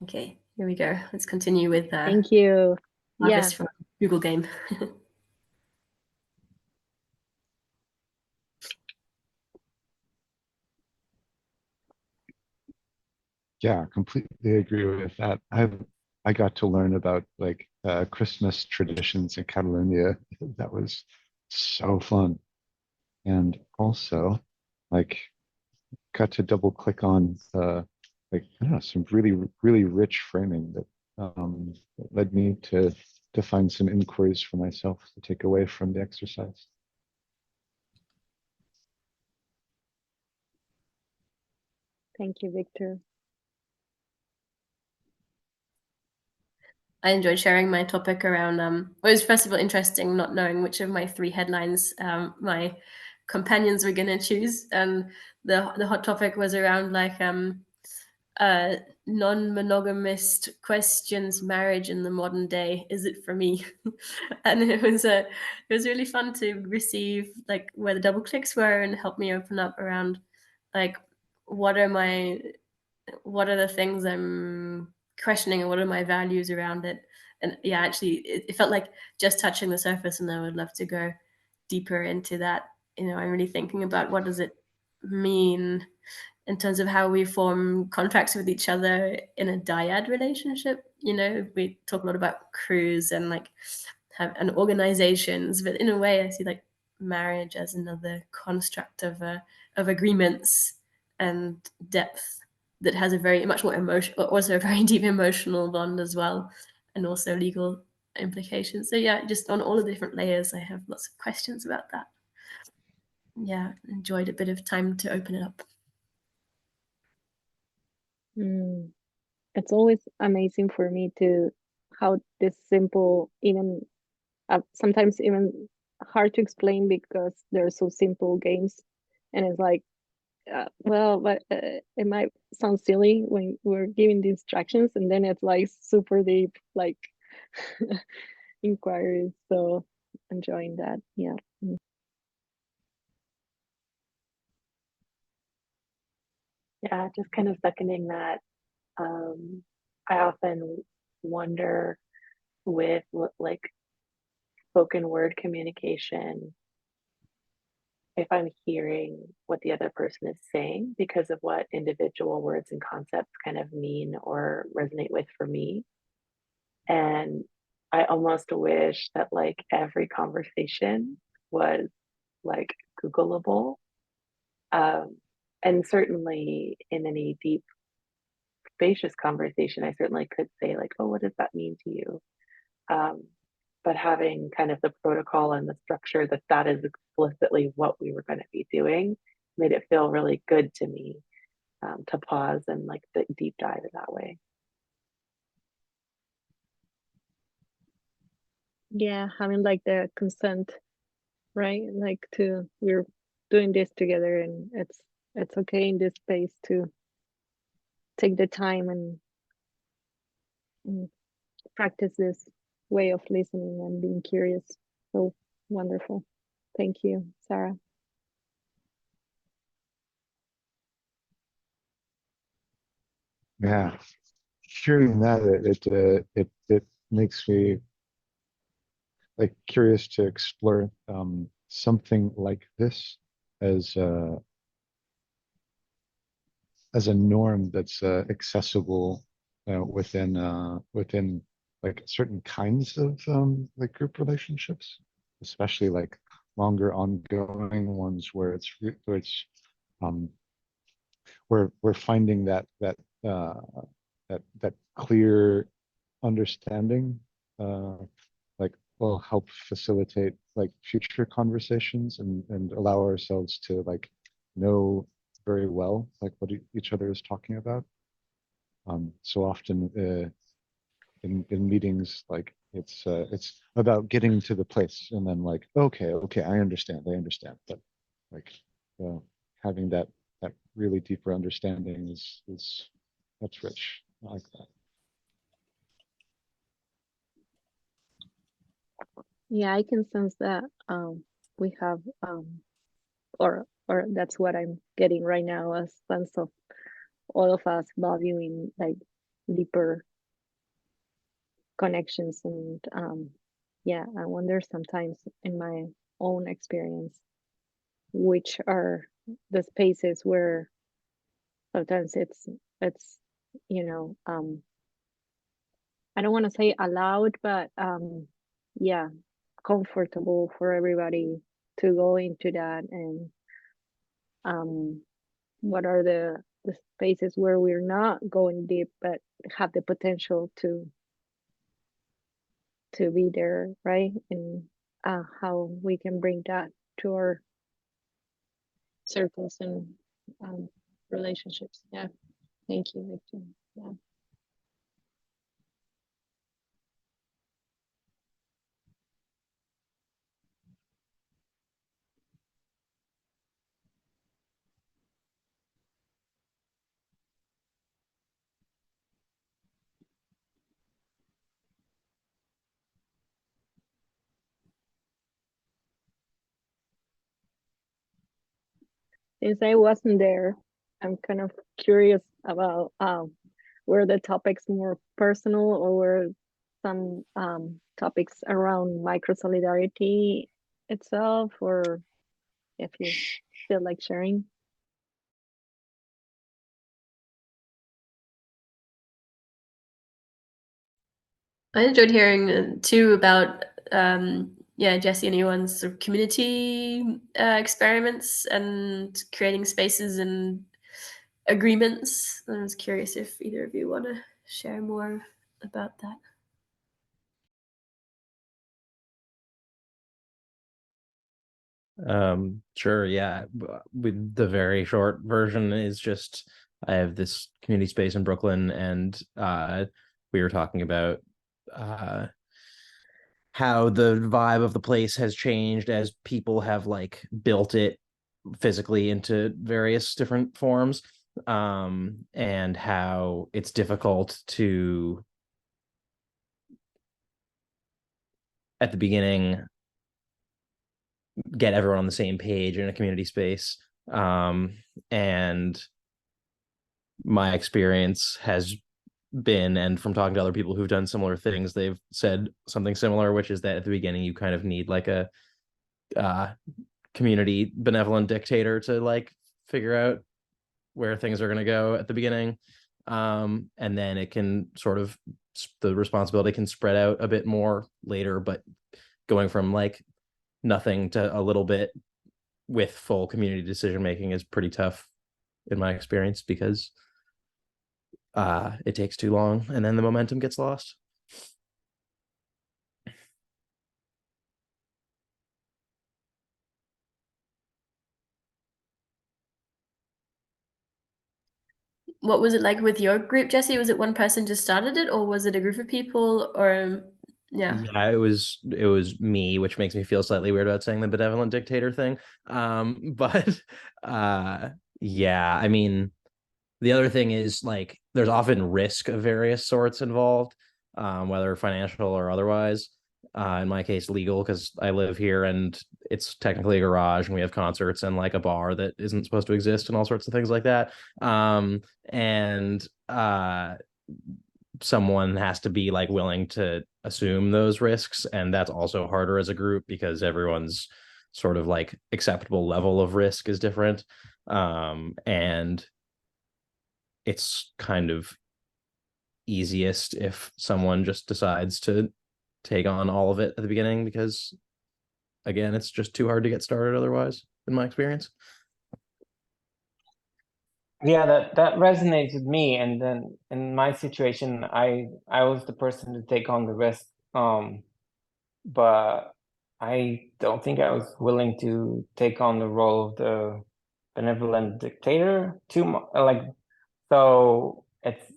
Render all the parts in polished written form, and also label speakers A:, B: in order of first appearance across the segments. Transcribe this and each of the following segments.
A: Okay, here we go. Let's continue with
B: Thank you. Yeah.
A: Harvest from Google Game.
C: Yeah, completely agree with that. I got to learn about like Christmas traditions in Catalonia. That was so fun. And also like got to double click on like I don't know, some really rich framing that led me to find some inquiries for myself to take away from the exercise.
B: Thank you, Victor.
A: I enjoyed sharing my topic around. It was first of all interesting not knowing which of my three headlines my companions were going to choose, and the hot topic was around like non-monogamist questions marriage in the modern day. Is it for me? And it was really fun to receive like where the double clicks were and help me open up around like what are my what are the things I'm questioning and what are my values around it. And yeah, actually it felt like just touching the surface, and I would love to go deeper into that. I'm really thinking about what does it mean in terms of how we form contracts with each other in a dyad relationship. We talk a lot about crews and like and organizations, but in a way I see like marriage as another construct of agreements and depth that has a very much more emotional, also a very deep emotional bond as well, and also legal implications. So yeah, just on all the different layers, I have lots of questions about that. Yeah, enjoyed a bit of time to open it up.
B: Mm. It's always amazing for me to how this simple, even sometimes even hard to explain because they're so simple games, and it's like, well, but it might sound silly when we're giving the instructions, and then it's like super deep, like inquiries. So enjoying that, yeah.
D: Yeah, just kind of seconding that. Um, I often wonder with like spoken word communication if I'm hearing what the other person is saying because of what individual words and concepts kind of mean or resonate with for me. And I almost wish that like every conversation was like Googleable. Um, and certainly in any deep, spacious conversation, I certainly could say, like, oh, what does that mean to you? Um, but having kind of the protocol and the structure that that is explicitly what we were going to be doing made it feel really good to me to pause and like deep dive in that way.
B: Yeah, having like the consent, right? Like to we're doing this together, and it's okay in this space to take the time and practice this way of listening and being curious. So wonderful. Thank you, Sarah.
C: Yeah, hearing that it makes me like curious to explore something like this as as a norm that's accessible within like certain kinds of like group relationships, especially like longer ongoing ones where it's um, we're finding uh, that clear understanding uh, like will help facilitate like future conversations and allow ourselves to like know very well like what each other is talking about. So often in meetings, like it's about getting to the place and then like, okay, I understand. But like uh, having that really deeper understanding is that's rich. I like that.
B: Yeah, I can sense that we have or that's what I'm getting right now, a sense of all of us valuing like deeper connections. And yeah, I wonder sometimes in my own experience, which are the spaces where sometimes it's you know I don't want to say allowed, but yeah, comfortable for everybody to go into that. And um what are the spaces where we're not going deep but have the potential to be there, right? And how we can bring that to our circles and um, relationships. Yeah, thank you, Victor. Yeah. Since I wasn't there, I'm kind of curious about were the topics more personal, or were some topics around microsolidarity itself, or if you feel like sharing.
A: I enjoyed hearing too about Jesse and Ewan's sort of community experiments and creating spaces and agreements. I was curious if either of you want to share more about that.
E: Sure, yeah. With the very short version is just I have this community space in Brooklyn, and we were talking about how the vibe of the place has changed as people have like built it physically into various different forms, and how it's difficult to at the beginning get everyone on the same page in a community space. And my experience has been, and from talking to other people who've done similar things, they've said something similar, which is that at the beginning you kind of need like a community benevolent dictator to like figure out where things are going to go at the beginning, and then it can sort of, the responsibility can spread out a bit more later. But going from like nothing to a little bit with full community decision making is pretty tough in my experience, because it takes too long and then the momentum gets lost.
A: What was it like with your group, Jesse? Was it one person just started it, or was it a group of people? Or yeah,
E: it was me, which makes me feel slightly weird about saying the benevolent dictator thing. But yeah, I mean, the other thing is like there's often risk of various sorts involved, whether financial or otherwise. In my case, legal, because I live here and it's technically a garage and we have concerts and like a bar that isn't supposed to exist and all sorts of things like that. And someone has to be like willing to assume those risks, and that's also harder as a group because everyone's sort of like acceptable level of risk is different. And it's kind of easiest if someone just decides to take on all of it at the beginning, because again, it's just too hard to get started otherwise, in my experience.
F: Yeah, that resonates with me. And then in my situation, I was the person to take on the risk, but I don't think I was willing to take on the role of the benevolent dictator too much. Like, so it's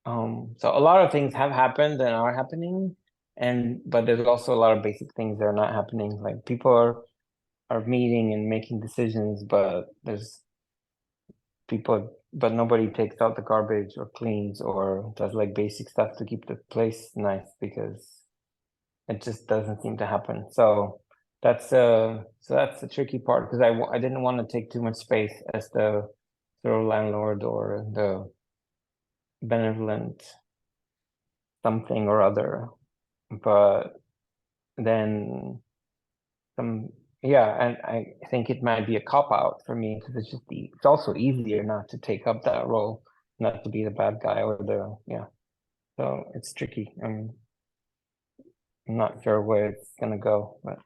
F: so a lot of things have happened and are happening, but there's also a lot of basic things that are not happening. Like people are meeting and making decisions, but there's people, but nobody takes out the garbage or cleans or does like basic stuff to keep the place nice, because it just doesn't seem to happen. So that's the tricky part, because I didn't want to take too much space as the sort of landlord or the benevolent something or other, but then and I think it might be a cop out for me because it's also easier not to take up that role, not to be the bad guy or so it's tricky. I'm not sure where it's gonna go, but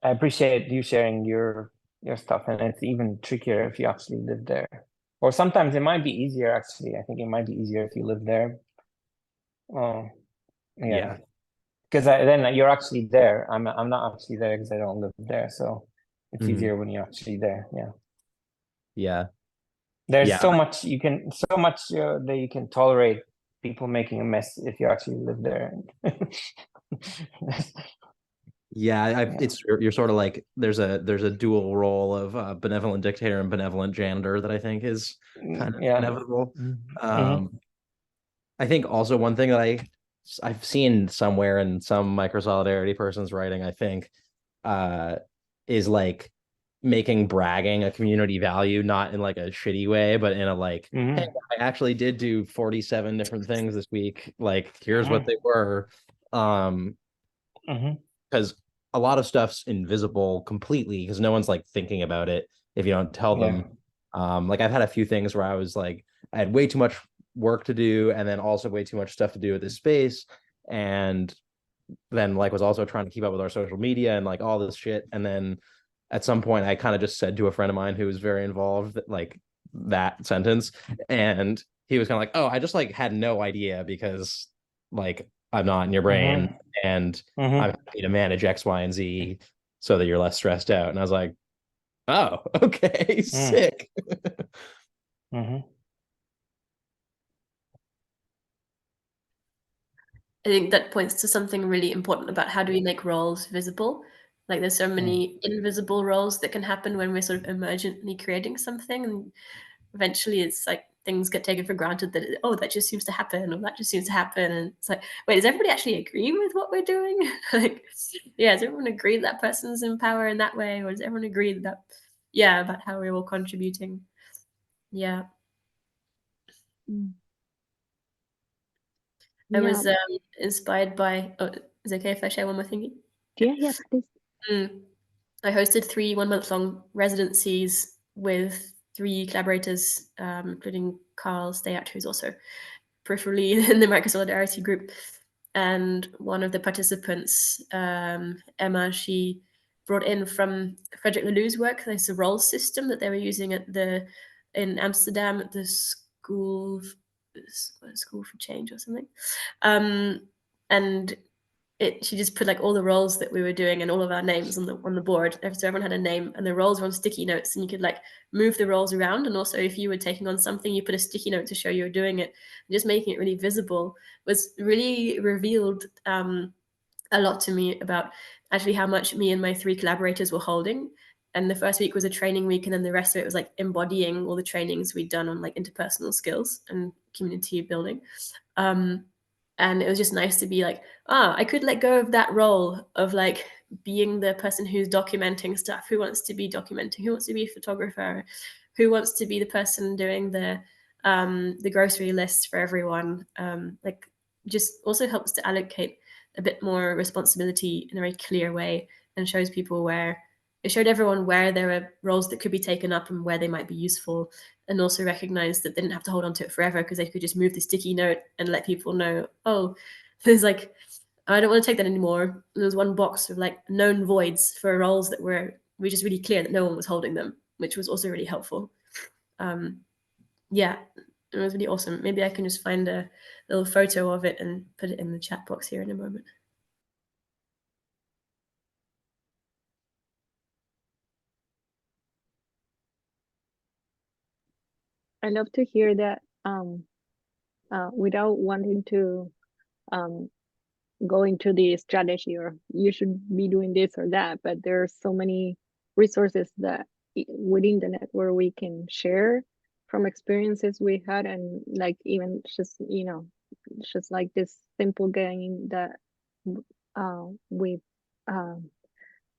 F: I appreciate you sharing your stuff, and it's even trickier if you actually live there. Or sometimes it might be easier, actually. I think it might be easier if you live there.
E: Yeah.
F: Because then you're actually there. I'm not actually there because I don't live there. So it's easier when you're actually there. Yeah.
E: Yeah.
F: There's so much that you can tolerate people making a mess if you actually live there.
E: You're sort of like there's a dual role of benevolent dictator and benevolent janitor that I think is kind of inevitable. I think also one thing that I've seen somewhere in some Microsolidarity person's writing, I think, is like making bragging a community value, not in like a shitty way, but in a like, hey, I actually did do 47 different things this week. Like, here's what they were. Because a lot of stuff's invisible completely because no one's like thinking about it if you don't tell them. Like I've had a few things where I was like, I had way too much work to do and then also way too much stuff to do with this space. And then like was also trying to keep up with our social media and like all this shit. And then at some point I kind of just said to a friend of mine who was very involved like that sentence. And he was kind of like, oh, I just like had no idea because like I'm not in your brain and I'm happy to manage X, Y, and Z so that you're less stressed out. And I was like, oh, okay, sick.
A: I think that points to something really important about how do we make roles visible. Like there's so many invisible roles that can happen when we're sort of emergently creating something, and eventually it's like things get taken for granted that that just seems to happen, or that just seems to happen, and it's like, wait, does everybody actually agree with what we're doing? Like, does everyone agree that person's in power in that way, or does everyone agree that about how we're all contributing? I was inspired by. Oh, is it okay if I share one more thingy?
B: Yeah, please.
A: I hosted 3 one-month-long residencies with 3 collaborators, including Carl Stayat, who's also peripherally in the Microsolidarity group. And one of the participants, Emma, she brought in from Frederick Laloux's work. There's a role system that they were using in Amsterdam at the School for Change or something. And she just put like all the roles that we were doing and all of our names on the board. So everyone had a name, and the roles were on sticky notes, and you could like move the roles around. And also, if you were taking on something, you put a sticky note to show you were doing it. And just making it really visible was really revealed a lot to me about actually how much me and my 3 collaborators were holding. And the first week was a training week, and then the rest of it was like embodying all the trainings we'd done on like interpersonal skills and community building. And it was just nice to be like, I could let go of that role of like being the person who's documenting stuff. Who wants to be documenting? Who wants to be a photographer? Who wants to be the person doing the grocery list for everyone? Like, just also helps to allocate a bit more responsibility in a very clear way, and shows people it showed everyone where there are roles that could be taken up and where they might be useful, and also recognized that they didn't have to hold on to it forever because they could just move the sticky note and let people know, there's like, I don't want to take that anymore. And there was one box of like known voids for roles that were just really clear that no one was holding them, which was also really helpful. It was really awesome. Maybe I can just find a little photo of it and put it in the chat box here in a moment.
B: I love to hear that without wanting to go into the strategy or you should be doing this or that, but there are so many resources that within the network we can share from experiences we had, and like even just just like this simple game that we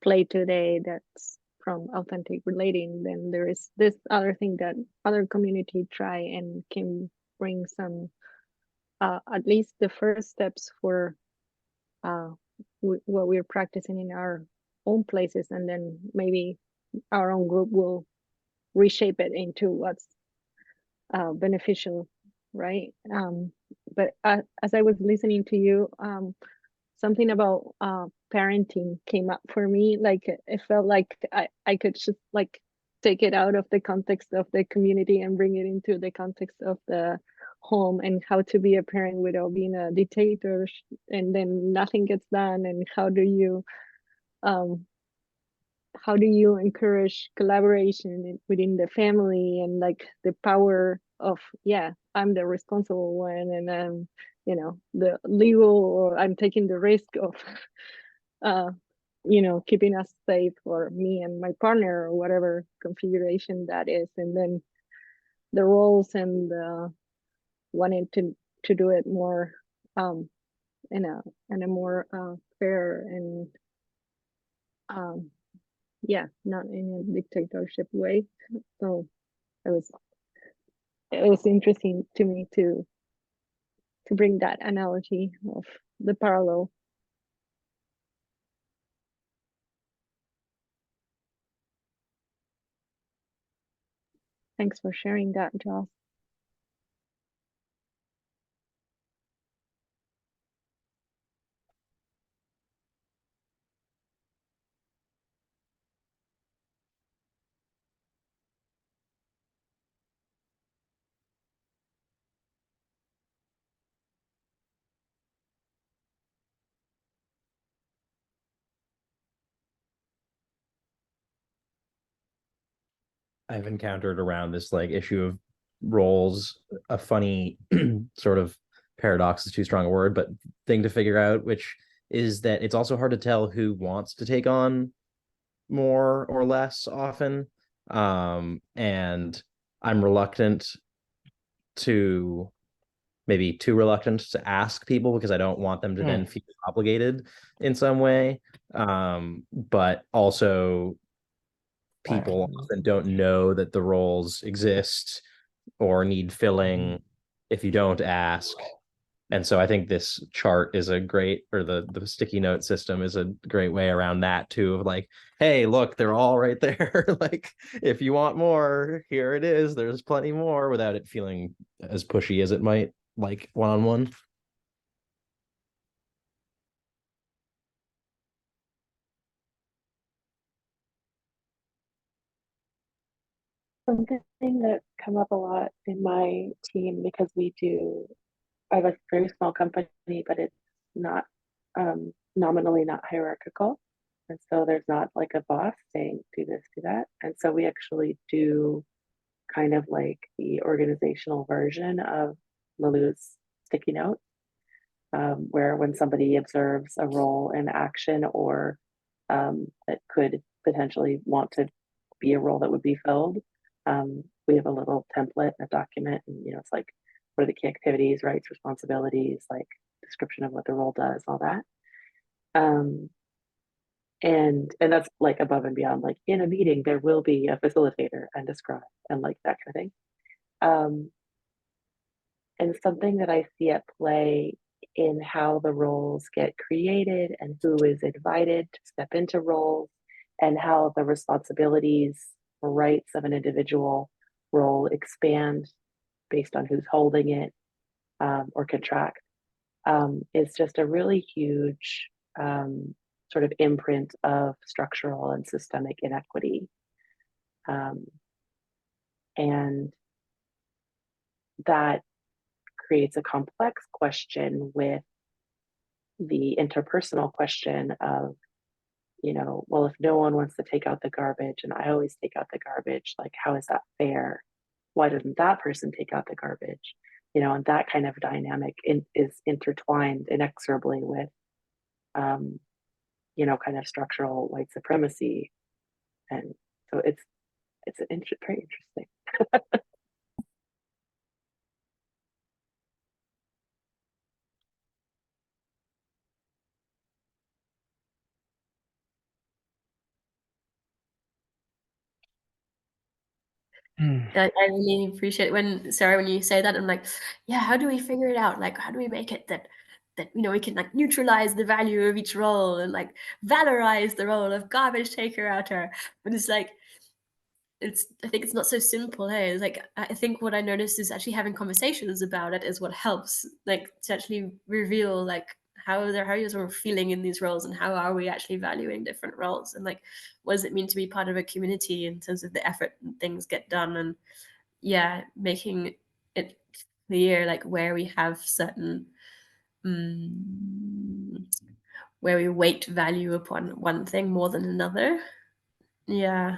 B: played today that's from authentic relating. Then there is this other thing that other community try and can bring some at least the first steps for what we're practicing in our own places, and then maybe our own group will reshape it into what's beneficial, right? But as I was listening to you, something about parenting came up for me. Like it felt like I could just like take it out of the context of the community and bring it into the context of the home, and how to be a parent without being a dictator, and then nothing gets done. And um, how do you encourage collaboration within the family, and like the power of, yeah, I'm the responsible one, and I'm, the legal, or I'm taking the risk of uh keeping us safe, or me and my partner, or whatever configuration that is. And then the roles, and wanting to do it more um in a more fair, and um yeah, not in a dictatorship way. So it was interesting to me to bring that analogy of the parallel. Thanks for sharing that, Joss.
E: I've encountered around this like issue of roles a funny sort of paradox is too strong a word, but thing to figure out, which is that it's also hard to tell who wants to take on more or less often. And I'm reluctant to maybe too reluctant to ask people because I don't want them to then feel obligated in some way. But also people often don't know that the roles exist or need filling if you don't ask. And so I think this chart is a great, or the sticky note system is a great way around that too, of like, hey, look, they're all right there. Like, if you want more, here it is. There's plenty more, without it feeling as pushy as it might like one-on-one.
D: Something that come up a lot in my team, because I have a very small company, but it's not nominally not hierarchical. And so there's not like a boss saying, do this, do that. And so we actually do kind of like the organizational version of Lalu's sticky note, where when somebody observes a role in action, or that could potentially want to be a role that would be filled, we have a little template, a document, and it's like, what are the key activities, rights, responsibilities, like description of what the role does, all that. And that's like above and beyond, like in a meeting there will be a facilitator and a scribe and like that kind of thing. And something that I see at play in how the roles get created and who is invited to step into roles, and how the responsibilities or rights of an individual role expand based on who's holding it, or contract, is just a really huge sort of imprint of structural and systemic inequity. And that creates a complex question with the interpersonal question of, well, if no one wants to take out the garbage and I always take out the garbage, like, how is that fair? Why doesn't that person take out the garbage? And that kind of dynamic is intertwined inexorably with, kind of structural white supremacy. And so it's very interesting.
A: I really appreciate when Sarah, when you say that, I'm like, yeah, how do we figure it out? Like, how do we make it that we can like neutralize the value of each role and like valorize the role of garbage taker outer? But it's like I think it's not so simple. Hey, it's like I think what I noticed is actually having conversations about it is what helps, like to actually reveal like how you're sort of feeling in these roles and how are we actually valuing different roles and like what does it mean to be part of a community in terms of the effort and things get done and yeah, making it clear like where we have certain where we weight value upon one thing more than another. Yeah,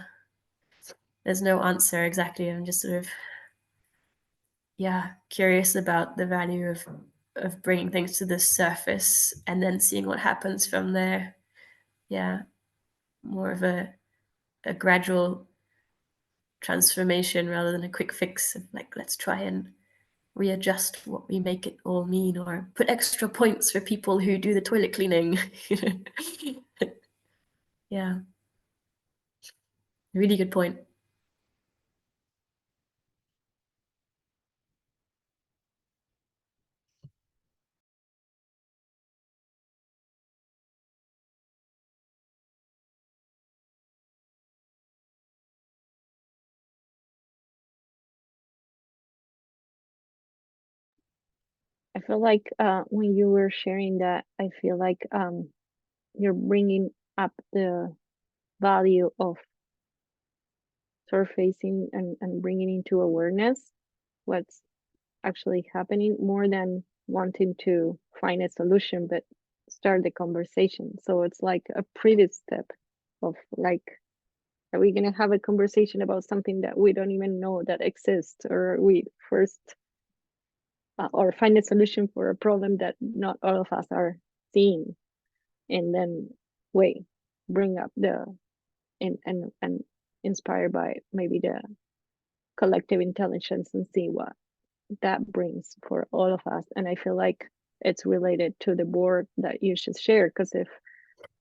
A: there's no answer exactly. I'm just sort of curious about the value of bringing things to the surface and then seeing what happens from there. Yeah, more of a gradual transformation rather than a quick fix of like let's try and readjust what we make it all mean or put extra points for people who do the toilet cleaning. Yeah, really good point.
B: I feel like when you were sharing that, I feel like you're bringing up the value of surfacing and bringing into awareness what's actually happening more than wanting to find a solution, but start the conversation. So it's like a previous step of like, are we going to have a conversation about something that we don't even know that exists, or we first or find a solution for a problem that not all of us are seeing, and then wait, bring up the and inspired by maybe the collective intelligence and see what that brings for all of us. And I feel like it's related to the board that you should share, because if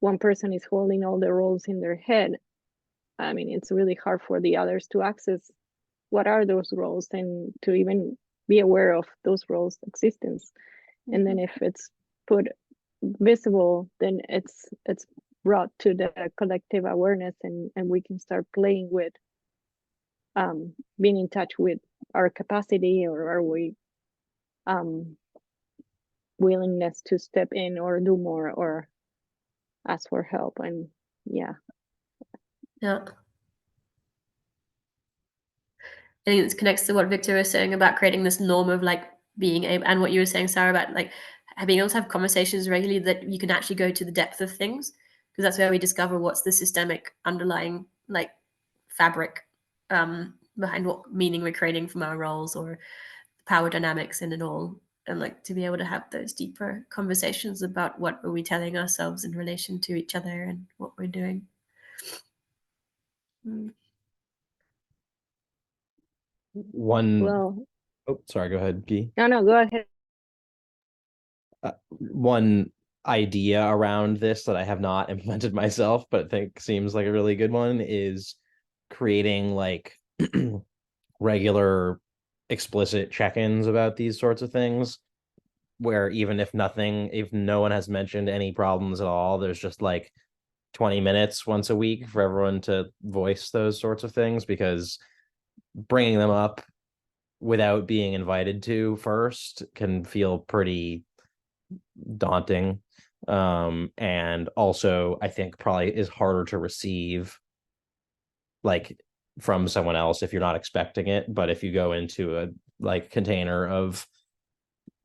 B: one person is holding all the roles in their head, I mean, it's really hard for the others to access what are those roles and to even be aware of those roles' existence. And then if it's put visible, then it's brought to the collective awareness, and we can start playing with being in touch with our capacity, or are we willingness to step in or do more or ask for help. And yeah,
A: I think it connects to what Victor was saying about creating this norm of like being able, and what you were saying, Sarah, about like being able to have conversations regularly that you can actually go to the depth of things, because that's where we discover what's the systemic underlying like fabric behind what meaning we're creating from our roles or power dynamics in it all. And like to be able to have those deeper conversations about what are we telling ourselves in relation to each other and what we're doing.
B: Well,
E: oh, sorry, go ahead, Guy.
B: No, go ahead.
E: One idea around this that I have not implemented myself, but think seems like a really good one, is creating like regular explicit check-ins about these sorts of things, where even if no one has mentioned any problems at all, there's just like 20 minutes once a week for everyone to voice those sorts of things, because bringing them up without being invited to first can feel pretty daunting. And also I think probably is harder to receive like from someone else if you're not expecting it. But if you go into a like container of,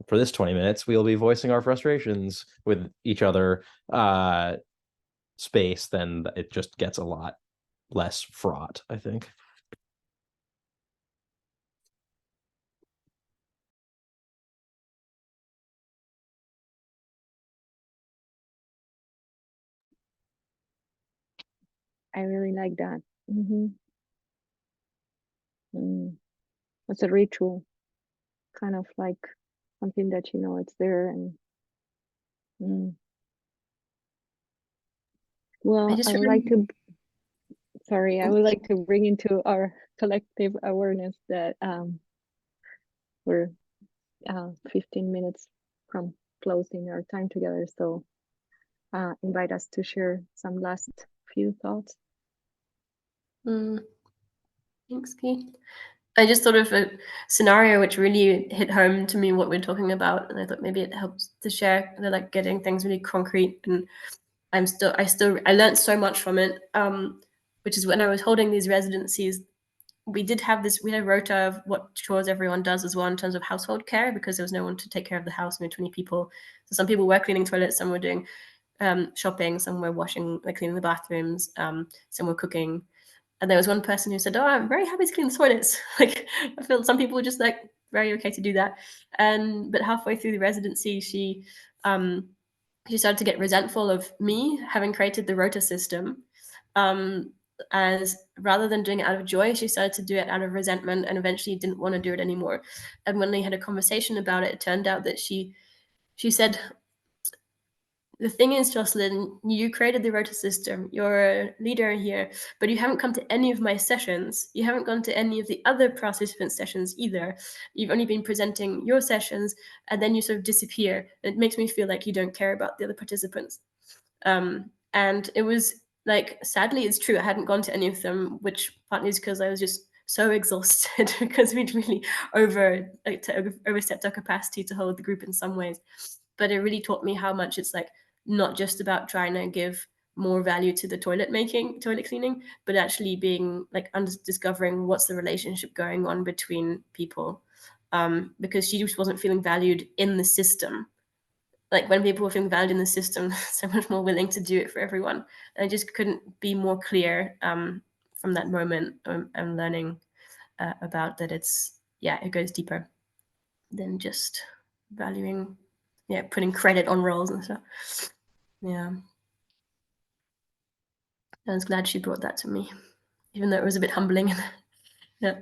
E: for this 20 minutes we'll be voicing our frustrations with each other space, then it just gets a lot less fraught, I think.
B: I really like that. It's a ritual, kind of like something that you know it's there. And well, I would like to bring into our collective awareness that we're 15 minutes from closing our time together. So invite us to share some last few thoughts.
A: Thanks, Kate. I just thought of a scenario which really hit home to me what we're talking about, and I thought maybe it helps to share. They're like getting things really concrete, and I learned so much from it. Which is when I was holding these residencies, we had a rota of what chores everyone does as well in terms of household care, because there was no one to take care of the house. We had 20 people, so some people were cleaning toilets, some were doing shopping, some were cleaning the bathrooms, some were cooking. And there was one person who said, "Oh, I'm very happy to clean the toilets." Like, I feel some people were just like very okay to do that. But halfway through the residency, she started to get resentful of me having created the rota system. As rather than doing it out of joy, she started to do it out of resentment, and eventually didn't want to do it anymore. And when they had a conversation about it, it turned out that she said, "The thing is, Jocelyn, you created the rota system. You're a leader here, but you haven't come to any of my sessions. You haven't gone to any of the other participant sessions either. You've only been presenting your sessions, and then you sort of disappear. It makes me feel like you don't care about the other participants." And it was like, sadly, it's true. I hadn't gone to any of them, which partly is because I was just so exhausted because we'd really overstepped our capacity to hold the group in some ways. But it really taught me how much it's like not just about trying to give more value to the toilet cleaning, but actually being like discovering what's the relationship going on between people. Because she just wasn't feeling valued in the system. Like, when people were feeling valued in the system, so much more willing to do it for everyone. And I just couldn't be more clear from that moment. I'm learning about that. It goes deeper than just valuing, putting credit on roles and stuff. Yeah. I was glad she brought that to me, even though it was a bit humbling. Yeah.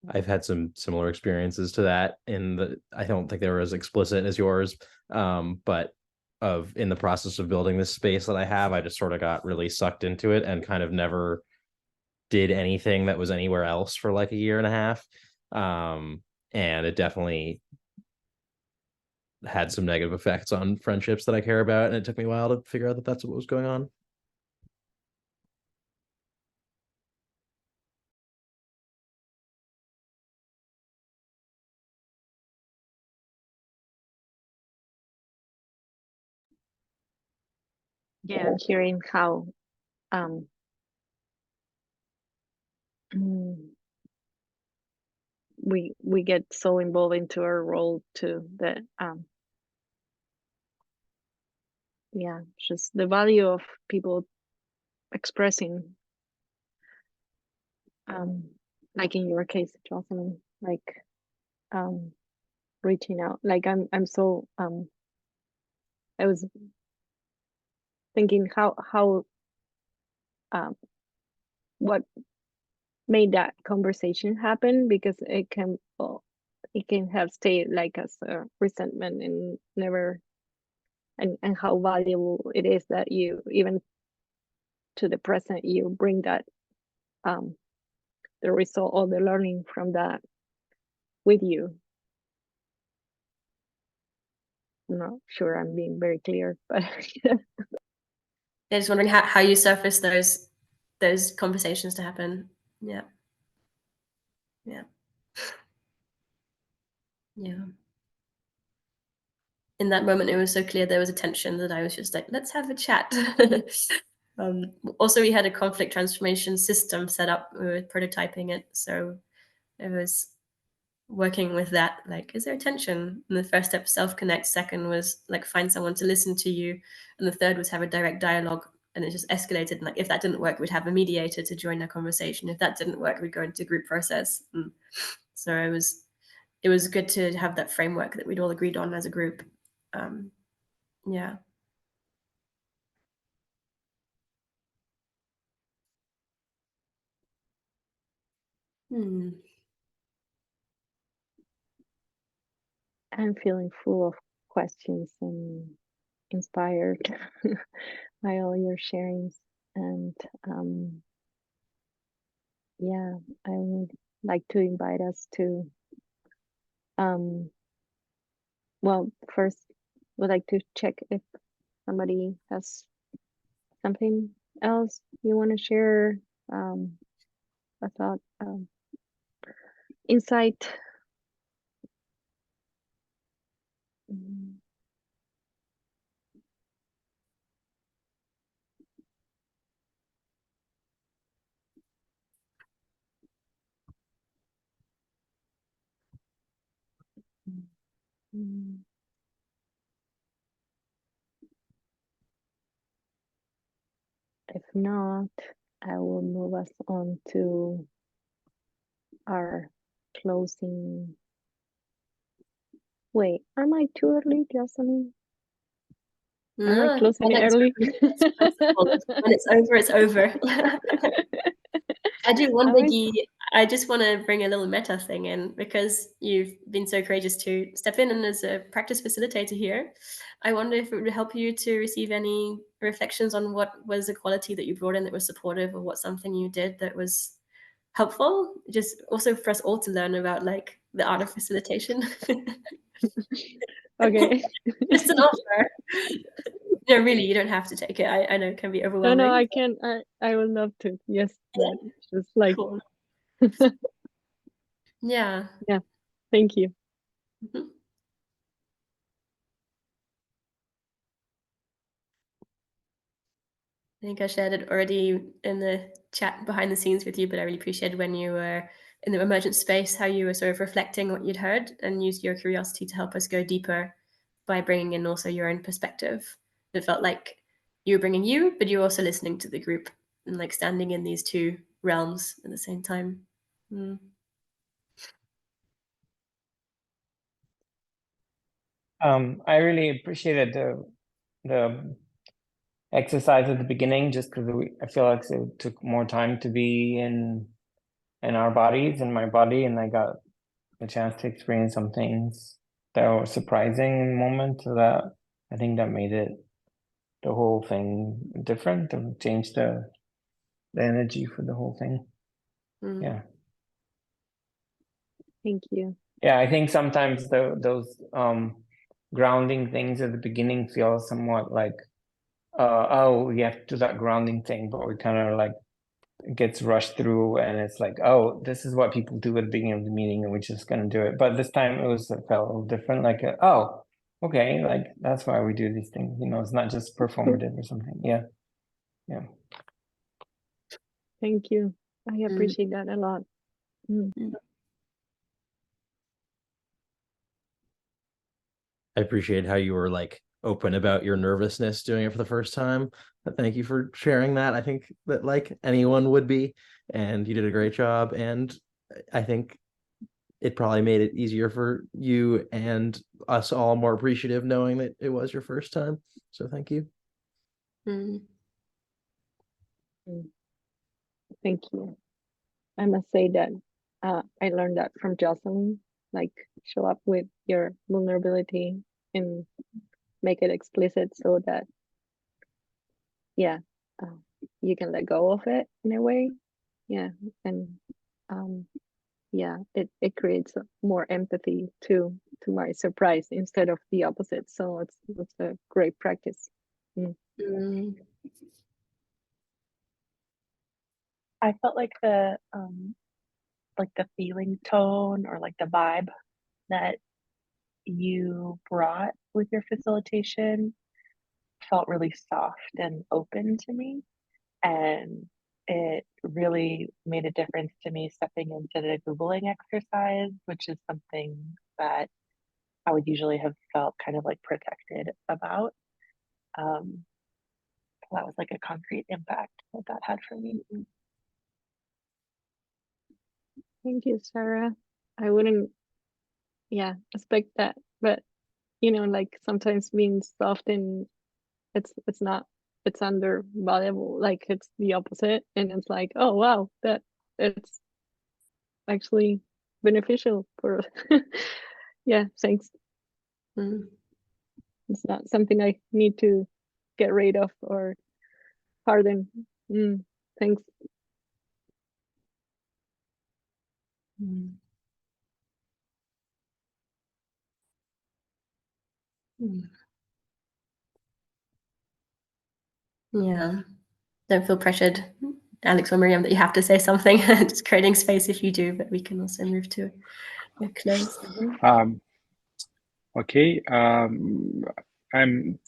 E: I've had some similar experiences to that I don't think they were as explicit as yours, but in the process of building this space that I have, I just sort of got really sucked into it and kind of never did anything that was anywhere else for like a year and a half. And it definitely had some negative effects on friendships that I care about. And it took me a while to figure out that that's what was going on.
B: Yeah, hearing how mm, we get so involved into our role too that just the value of people expressing, like in your case, Jocelyn, like reaching out. Like I'm so I was thinking how what made that conversation happen, because it can have stayed like as a resentment and never, and how valuable it is that you, even to the present, you bring that the result or the learning from that with you. I'm not sure I'm being very clear, but
A: I'm just wondering how you surface those conversations to happen. Yeah. In that moment, it was so clear there was a tension that I was just like, let's have a chat. Also, we had a conflict transformation system set up. We were prototyping it, so it was working with that. Like, is there a tension? And the first step, self-connect. Second was like, find someone to listen to you, and the third was have a direct dialogue. And it just escalated. And like, if that didn't work, we'd have a mediator to join the conversation. If that didn't work, we'd go into group process. And so it was good to have that framework that we'd all agreed on as a group. Yeah.
B: I'm feeling full of questions and inspired by all your sharings. And yeah, I would like to invite us to, well, first, would like to check if somebody has something else you want to share, a thought, insight. Mm, mm. If not, I will move us on to our closing. Wait, am I too early, Jocelyn? Am I
A: No,
B: closing
A: when
B: early?
A: it's over. I do wonder,
B: Am I-
A: Guy, I just want to bring a little meta thing in because you've been so courageous to step in and as a practice facilitator here. I wonder if it would help you to receive any reflections on what was a quality that you brought in that was supportive, or what something you did that was helpful. Just also for us all to learn about like the art of facilitation.
B: Okay.
A: Just an offer. No, really, you don't have to take it. I know it can be
B: No,
A: overwhelming.
B: I can. I would love to. Yes, but just like.
A: Cool. Yeah.
B: Yeah. Thank you.
A: Mhm. I think I shared it already in the chat behind the scenes with you, but I really appreciated when you were in the emergent space, how you were sort of reflecting what you'd heard and used your curiosity to help us go deeper by bringing in also your own perspective. It felt like you were bringing you, but you were also listening to the group and like standing in these two realms at the same time. Mm.
F: I really appreciated the exercise at the beginning, just because I feel like it took more time to be in our bodies, in my body, and I got a chance to experience some things that were surprising in the moment. So that I think that made it the whole thing different and changed the energy for the whole thing.
A: Mm.
F: Yeah.
B: Thank you.
F: Yeah, I think sometimes those grounding things at the beginning feel somewhat like, oh, we have to do that grounding thing, but we kind of like it gets rushed through, and it's like, oh, this is what people do at the beginning of the meeting, and we're just gonna do it. But this time it felt a little different. Like, oh, okay, like that's why we do these things. You know, it's not just performative or something. Yeah, yeah.
B: Thank you. I
A: Mm.
B: appreciate that a lot. Mm.
E: I appreciate how you were like open about your nervousness doing it for the first time. Thank you for sharing that. I think that like anyone would be, and you did a great job. And I think it probably made it easier for you and us all more appreciative knowing that it was your first time. So thank you.
A: Mm.
B: Mm. Thank you. I must say that I learned that from Jocelyn. Like, show up with your vulnerability and make it explicit so that, yeah, you can let go of it in a way. Yeah, and yeah, it creates more empathy to my surprise instead of the opposite. So it's a great practice. Mm.
A: Mm.
D: I felt like the feeling tone or like the vibe that you brought with your facilitation felt really soft and open to me. And it really made a difference to me stepping into the Googling exercise, which is something that I would usually have felt kind of like protected about. Um, so that was like a concrete impact that that had for me.
B: Thank you, Sarah. I wouldn't, yeah, expect that, but like sometimes being soft and it's not, it's undervaluable, like it's the opposite, and it's like, oh wow, that it's actually beneficial for yeah, thanks.
A: Mm.
B: It's not something I need to get rid of or harden. Thanks.
A: Mm. Mm. Yeah. Don't feel pressured, Alex or Miriam, that you have to say something. Just creating space if you do, but we can also move to a close.
G: Okay. I'm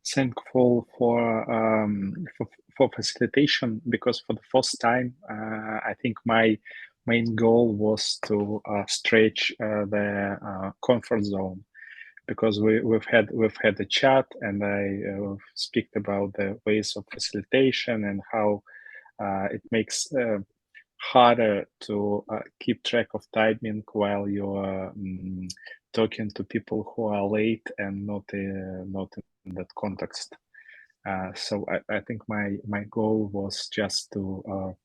G: thankful for facilitation, because for the first time, I think my main goal was to stretch the comfort zone, because we've had a chat, and I speak about the ways of facilitation and how it makes harder to keep track of timing while you're talking to people who are late and not in that context. So I think my goal was just to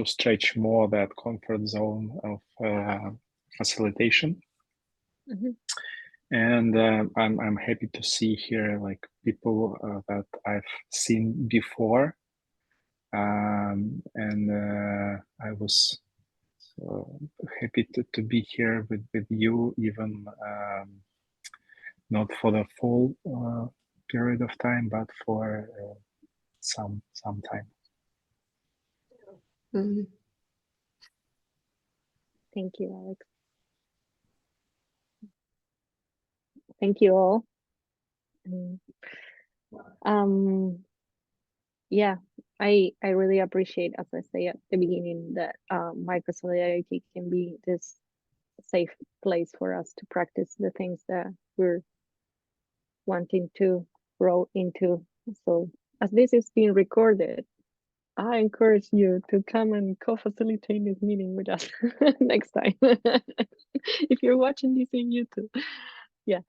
G: stretch more that comfort zone of facilitation. And I'm happy to see here like people that I've seen before, and I was happy to be here with you, even not for the full period of time, but for some time.
A: Mm.
B: Thank you, Alex. Thank you all. Yeah, I really appreciate, as I say at the beginning, that Microsolidarity can be this safe place for us to practice the things that we're wanting to grow into. So as this is being recorded, I encourage you to come and co-facilitate this meeting with us next time. If you're watching this in YouTube. Yeah.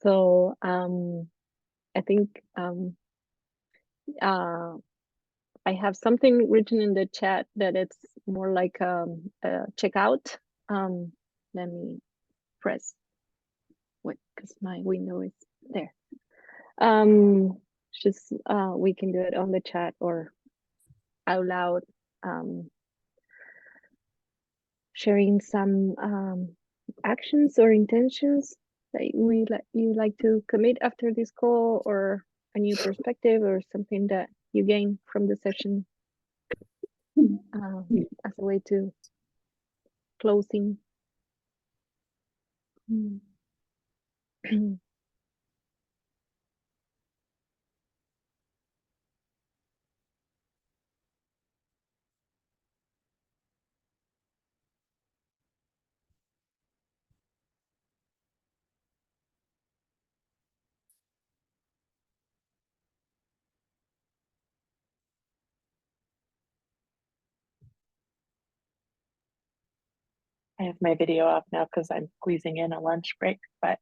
B: So I think I have something written in the chat that it's more like a checkout. Let me press. Wait, because my window is there. Just we can do it on the chat or out loud. Sharing some actions or intentions that you like to commit after this call, or a new perspective or something that you gain from the session, as a way to closing.
D: I have my video off now because I'm squeezing in a lunch break, but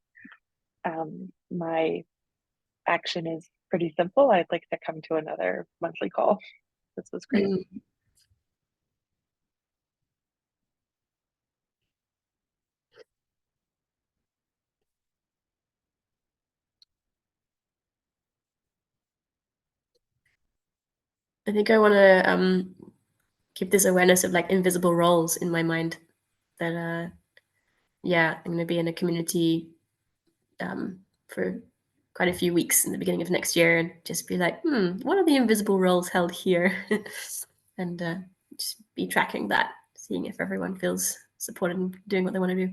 D: my action is pretty simple. I'd like to come to another monthly call. This was great.
A: Mm. I think I want to keep this awareness of like invisible roles in my mind. That yeah, I'm going to be in a community for quite a few weeks in the beginning of next year, and just be like, what are the invisible roles held here? And just be tracking that, seeing if everyone feels supported and doing what they want to do.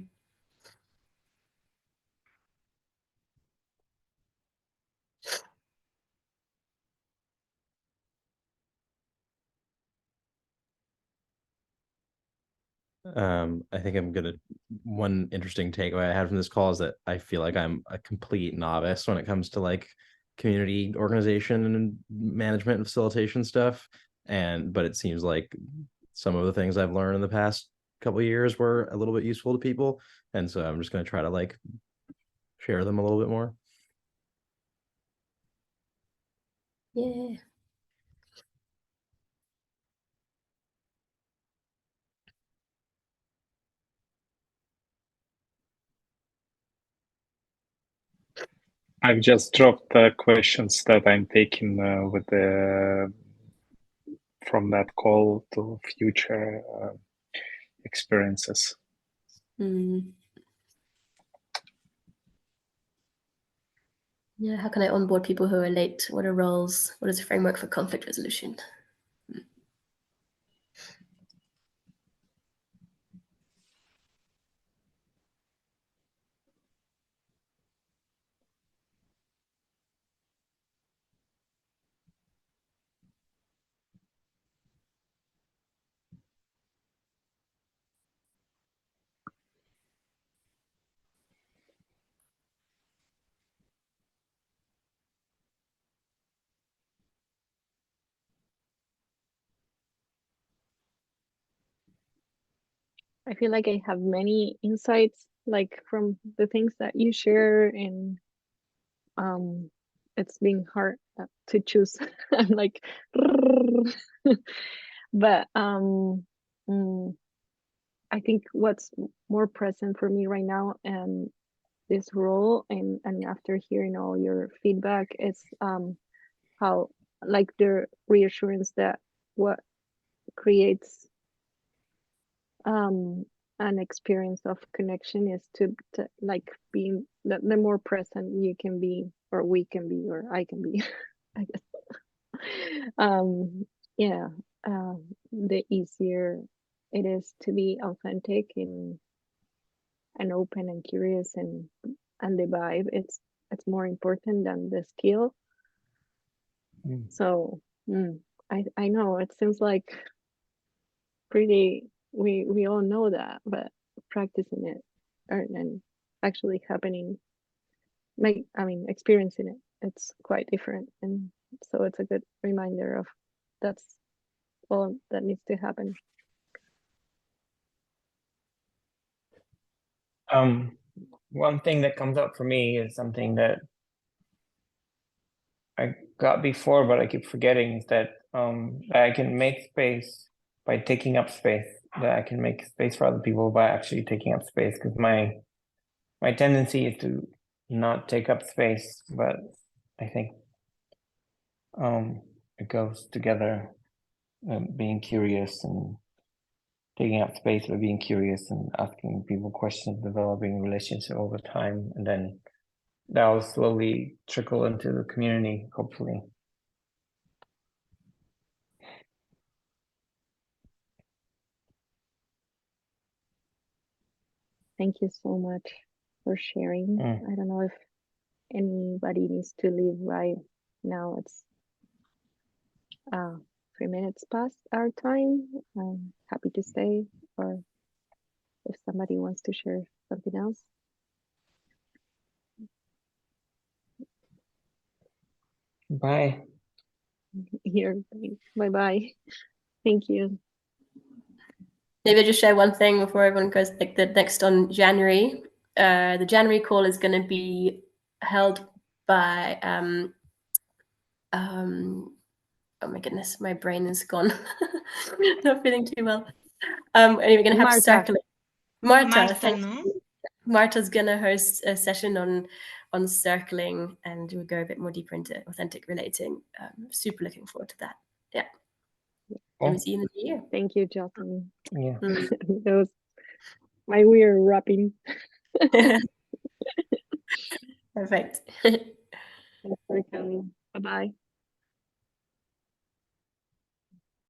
E: I think one interesting takeaway I had from this call is that I feel like I'm a complete novice when it comes to like community organization and management and facilitation stuff. But it seems like some of the things I've learned in the past couple of years were a little bit useful to people. And so I'm just going to try to like share them a little bit more.
A: Yeah.
G: I've just dropped the questions that I'm taking with the from that call to future experiences.
A: Mm. Yeah, how can I onboard people who are late? What are roles? What is the framework for conflict resolution?
B: I feel like I have many insights, like from the things that you share, and it's been hard to choose. I'm like, but I think what's more present for me right now, and this role, and after hearing all your feedback, is how, like, the reassurance that what creates an experience of connection is to like being the more present you can be, or we can be, or I can be, I guess. Yeah, the easier it is to be authentic and open and curious, and the vibe, it's more important than the skill. So I know it seems like pretty, we all know that, but practicing it and actually happening, like, I mean, experiencing it, it's quite different. And so it's a good reminder of that's all that needs to happen.
F: One thing that comes up for me is something that I got before, but I keep forgetting, is that I can make space by taking up space. That I can make space for other people by actually taking up space, because my tendency is to not take up space, but I think it goes together, being curious and taking up space by being curious and asking people questions, developing relationship over time, and then that will slowly trickle into the community, hopefully.
B: Thank you so much for sharing. I don't know if anybody needs to leave right now. It's 3 minutes past our time. I'm happy to stay, or if somebody wants to share something else.
F: Bye.
B: Here, bye-bye. Thank you.
A: Maybe I'll just share one thing before everyone goes. Like, the next on January, the January call is going to be held by oh my goodness, my brain is gone. Not feeling too well. Anyway, we're going to have
B: Marta.
A: circling. Marta,
H: Marta, no?
A: Marta's going to host a session on circling, and we'll go a bit more deeper into authentic relating. Super looking forward to that. Yeah.
F: Cool.
A: Maybe see you in the new year.
B: Thank you, Jocelyn.
F: Yeah.
B: That was my weird wrapping.
A: Perfect.
B: Thanks for coming. Bye-bye.